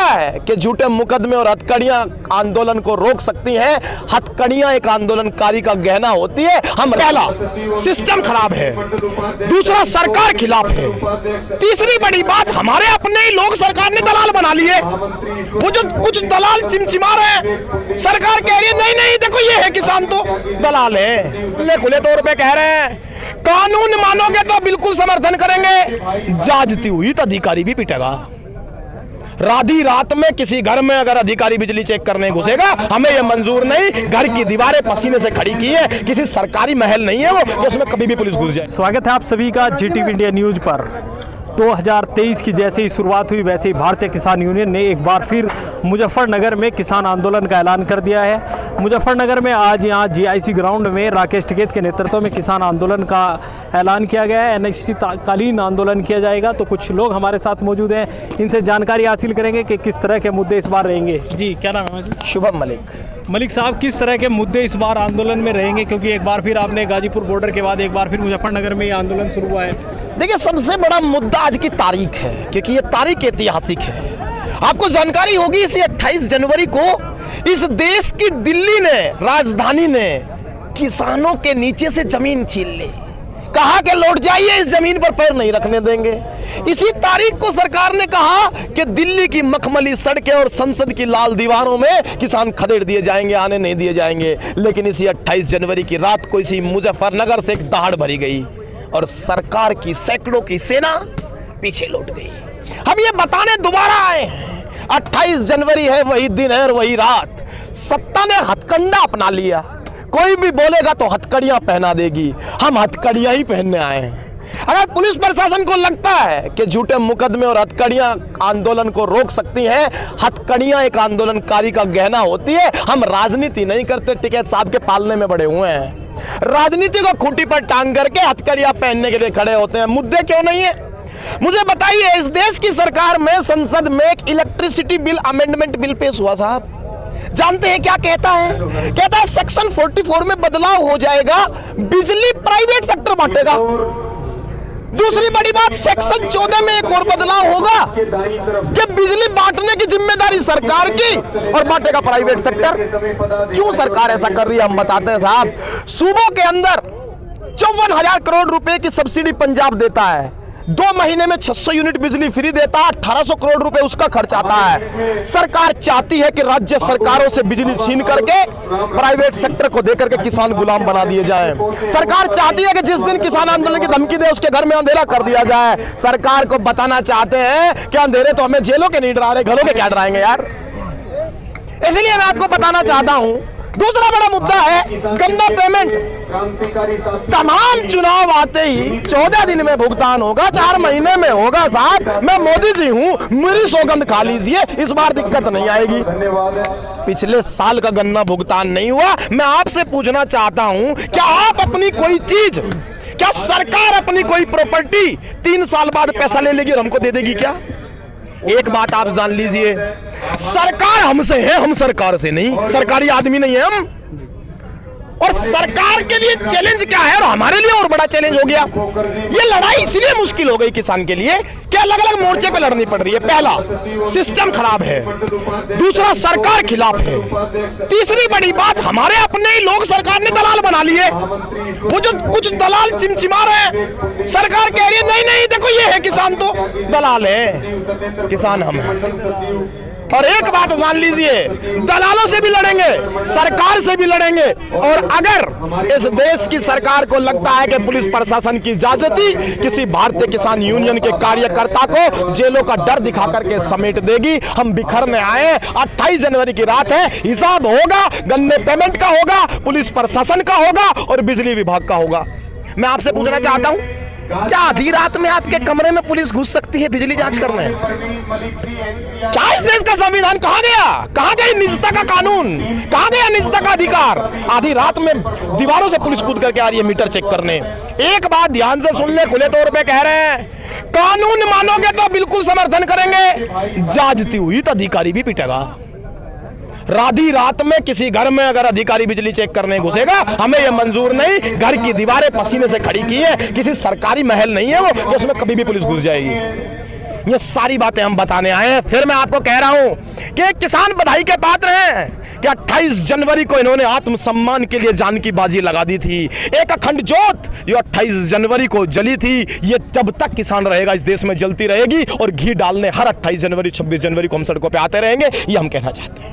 है कि झूठे मुकदमे और हथकड़ियां आंदोलन को रोक सकती हैं। हथकड़ियां एक आंदोलनकारी का गहना होती है। हम पहला सिस्टम खराब है, दूसरा सरकार खिलाफ है, तीसरी बड़ी बात हमारे अपने ही लोग सरकार ने दलाल बना लिए। वो जो कुछ दलाल चिमचिमा रहे हैं, सरकार कह रही है नहीं नहीं देखो ये है किसान तो दलाल है, खुले तौर पे कह रहे हैं कानून मानोगे तो बिल्कुल समर्थन करेंगे, जाजती हुई तो अधिकारी भी पिटेगा। राधी रात में किसी घर में अगर अधिकारी बिजली चेक करने घुसेगा, हमें यह मंजूर नहीं। घर की दीवारें पसीने से खड़ी की है, किसी सरकारी महल नहीं है वो कि उसमें कभी भी पुलिस घुस जाए। स्वागत है आप सभी का GTV इंडिया न्यूज पर। 2023 की जैसे ही शुरुआत हुई वैसे ही भारतीय किसान यूनियन ने एक बार फिर मुजफ्फरनगर में किसान आंदोलन का ऐलान कर दिया है। मुजफ्फरनगर में आज यहाँ GIC ग्राउंड में राकेश टिकैत के नेतृत्व में किसान आंदोलन का ऐलान किया गया है। अनिश्चितकालीन आंदोलन किया जाएगा। तो कुछ लोग हमारे साथ मौजूद हैं, इनसे जानकारी हासिल करेंगे कि किस तरह के मुद्दे इस बार रहेंगे। जी क्या नाम है? शुभम मलिक साहब, किस तरह के मुद्दे इस बार आंदोलन में रहेंगे, क्योंकि एक बार फिर आपने गाजीपुर बॉर्डर के बाद एक बार फिर मुजफ्फरनगर में ये आंदोलन शुरू हुआ है। देखिए, सबसे बड़ा मुद्दा आज की तारीख है, क्योंकि ये तारीख ऐतिहासिक है। आपको जानकारी होगी इसी 28 जनवरी को इस देश की दिल्ली ने, राजधानी ने किसानों के नीचे से जमीन छीन ली, कहा कि लौट जाइए, इस जमीन पर पैर नहीं रखने देंगे। इसी तारीख को सरकार ने कहा कि दिल्ली की मखमली सड़कें और संसद की लाल दीवारों में किसान खदेड़ दिए जाएंगे, आने नहीं दिए जाएंगे। लेकिन इसी 28 जनवरी की रात को इसी मुजफ्फरनगर से एक दहाड़ भरी गई और सरकार की सैकड़ों की सेना पीछे लौट गई। हम ये बताने दोबारा आए हैं, 28 जनवरी है, वही दिन है और वही रात सत्ता ने हथकंडा अपना लिया। कोई भी बोलेगा तो हथकड़ियां पहना देगी। हम हथकड़ियां ही पहनने आए हैं। अगर पुलिस प्रशासन को लगता है कि झूठे मुकदमे और हथकड़ियां आंदोलन को रोक सकती हैं, हथकड़ियां एक आंदोलनकारी का गहना होती है। हम राजनीति नहीं करते, टिकैत साहब के पालने में बड़े हुए हैं। राजनीति को खूंटी पर टांग करके हथकड़ियां पहनने के लिए खड़े होते हैं। मुद्दे क्यों नहीं है मुझे बताइए। इस देश की सरकार में संसद में एक इलेक्ट्रिसिटी बिल अमेंडमेंट बिल पेश हुआ साहब, जानते हैं क्या कहता है? कहता है सेक्शन 44 में बदलाव हो जाएगा, बिजली प्राइवेट सेक्टर बांटेगा। दूसरी बड़ी बात, सेक्शन 14 में एक और बदलाव होगा कि बिजली बांटने की जिम्मेदारी सरकार की और बांटेगा प्राइवेट सेक्टर। क्यों सरकार ऐसा कर रही है हम बताते हैं साहब। सूबों के अंदर 54,000 करोड़ रुपए की सब्सिडी पंजाब देता है, 2 महीने में 600 यूनिट बिजली फ्री देता है, 1800 करोड़ रुपए उसका खर्च आता है। सरकार चाहती है कि राज्य सरकारों से बिजली छीन करके प्राइवेट सेक्टर को देकर के किसान गुलाम बना दिए जाएं। सरकार चाहती है कि जिस दिन किसान आंदोलन की धमकी दे उसके घर में अंधेरा कर दिया जाए। सरकार को बताना चाहते हैं कि अंधेरे तो हमें जेलों के नहीं डरा रहे, घरों के क्या डराएंगे यार। इसलिए मैं आपको बताना चाहता हूं, दूसरा बड़ा मुद्दा है गंदा पेमेंट। तमाम चुनाव आते ही 14 दिन में भुगतान होगा, 4 महीने में होगा साहब। मैं मोदी जी हूं, मेरी सौगंध खा लीजिए, इस बार दिक्कत नहीं आएगी। पिछले साल का गन्ना भुगतान नहीं हुआ। मैं आपसे पूछना चाहता हूं, क्या आप अपनी कोई चीज, क्या सरकार अपनी कोई प्रॉपर्टी 3 साल बाद पैसा ले लेगी और हमको दे देगी क्या? एक बात आप जान लीजिए, सरकार हमसे है, हम सरकार से नहीं। सरकारी आदमी नहीं है हम। और सरकार के लिए चैलेंज क्या है और हमारे लिए और बड़ा चैलेंज हो गया। ये लड़ाई इसलिए मुश्किल हो गई किसान के लिए कि अलग अलग मोर्चे पे लड़नी पड़ रही है। पहला सिस्टम खराब है, दूसरा सरकार खिलाफ है, तीसरी बड़ी बात हमारे अपने ही लोग सरकार ने दलाल बना लिए। वो जो कुछ दलाल चिमचिमा रहे हैं, सरकार कह रही है नहीं नहीं देखो ये है किसान तो दलाल है, किसान हम हैं। और एक बात जान लीजिए, दलालों से भी लड़ेंगे, सरकार से भी लड़ेंगे। और अगर इस देश की सरकार को लगता है कि पुलिस प्रशासन की ज्यादती किसी भारतीय किसान यूनियन के कार्यकर्ता को जेलों का डर दिखा करके समेट देगी, हम बिखरने आए। 28 जनवरी की रात है, हिसाब होगा, गन्ने पेमेंट का होगा, पुलिस प्रशासन का होगा और बिजली विभाग का होगा। मैं आपसे पूछना चाहता हूं, क्या आधी रात में आपके कमरे में पुलिस घुस सकती है बिजली जांच करने? क्या इस देश का संविधान कहां गया? कहां गई निजता का कानून? कहां गया निजता का अधिकार? आधी रात में दीवारों से पुलिस कूद करके आ रही है मीटर चेक करने। एक बात ध्यान से सुन ले, खुले तौर पे कह रहे हैं, कानून मानोगे तो बिल्कुल समर्थन करेंगे, जाजती हुई तो अधिकारी भी पिटेगा। राधी रात में किसी घर में अगर अधिकारी बिजली चेक करने घुसेगा, हमें यह मंजूर नहीं। घर की दीवारें पसीने से खड़ी की है, किसी सरकारी महल नहीं है वो कि उसमें कभी भी पुलिस घुस जाएगी। ये सारी बातें हम बताने आए हैं। फिर मैं आपको कह रहा हूं कि किसान बधाई के पात्र हैं कि 28 जनवरी को इन्होंने आत्मसम्मान के लिए जान की बाजी लगा दी थी। एक अखंड ज्योत जो 28 जनवरी को जली थी, ये जब तक किसान रहेगा इस देश में जलती रहेगी और घी डालने हर 28 जनवरी 26 जनवरी को हम सड़कों पर आते रहेंगे, ये हम कहना चाहते हैं।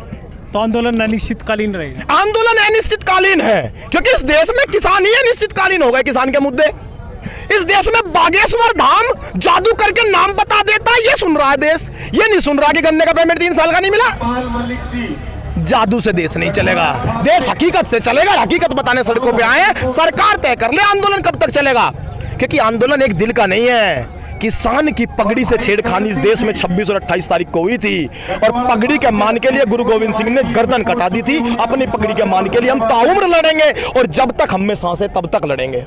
तो आंदोलन अनिश्चितकालीन रहेगा? आंदोलन अनिश्चितकालीन है क्योंकि इस देश में किसान ही अनिश्चितकालीन हो गए। किसान के मुद्दे इस देश में बागेश्वर धाम जादू करके नाम बता देता है, ये सुन रहा है देश। ये नहीं सुन रहा कि गन्ने का पेमेंट 3 साल का नहीं मिला। जादू से देश नहीं चलेगा, देश हकीकत से चलेगा। हकीकत बताने सड़कों पे आए, सरकार तय कर ले आंदोलन कब तक चलेगा, क्योंकि आंदोलन एक दिल का नहीं है। किसान की पगड़ी से छेड़खानी इस देश में 26 और 28 तारीख को हुई थी और पगड़ी के मान के लिए गुरु गोविंद सिंह ने गर्दन कटा दी थी। अपनी पगड़ी के मान के लिए हम ताउम्र लड़ेंगे और जब तक हम में सांस है तब तक लड़ेंगे।